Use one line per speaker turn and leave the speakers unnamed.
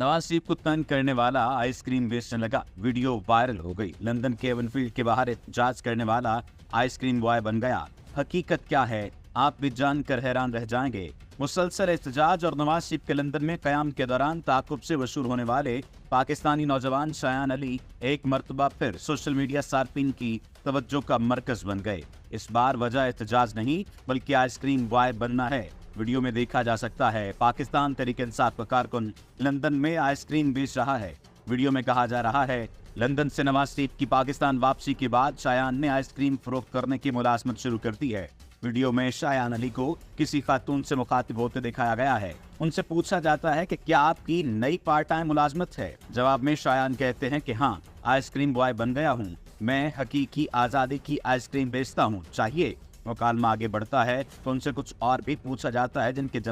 नवाज शरीफ को तंग करने वाला आइसक्रीम बेचने लगा, वीडियो वायरल हो गई। लंदन के एवनफील्ड के बाहर एहतजाज करने वाला आइसक्रीम बॉय बन गया। हकीकत क्या है, आप भी जानकर हैरान रह जाएंगे। मुसलसल एहतजाज और नवाज शरीफ के लंदन में कयाम के दौरान ताकुब से मशहूर होने वाले पाकिस्तानी नौजवान शायान अली एक मरतबा फिर सोशल मीडिया सार्फिन की तवज्जो का मरकज बन गए। इस बार वजह एहतजाज नहीं बल्कि आइसक्रीम बॉय बनना है। वीडियो में देखा जा सकता है पाकिस्तान तहरीक इंसाफ का कारकुन लंदन में आइसक्रीम बेच रहा है। वीडियो में कहा जा रहा है लंदन से नवाज शरीफ की पाकिस्तान वापसी के बाद शायान ने आइसक्रीम फरोख्त करने की मुलाजमत शुरू कर दी है। वीडियो में शायान अली को किसी खातून से मुखातिब होते दिखाया गया है। उनसे पूछा जाता है कि क्या आपकी नई पार्ट टाइम मुलाजमत है। जवाब में शायान कहते हैं कि हाँ, आइसक्रीम बॉय बन गया हूँ, मैं हकीकी आज़ादी की आइसक्रीम बेचता हूँ, चाहिए। मुकालमा आगे बढ़ता है तो उनसे कुछ और भी पूछा जाता है जिनके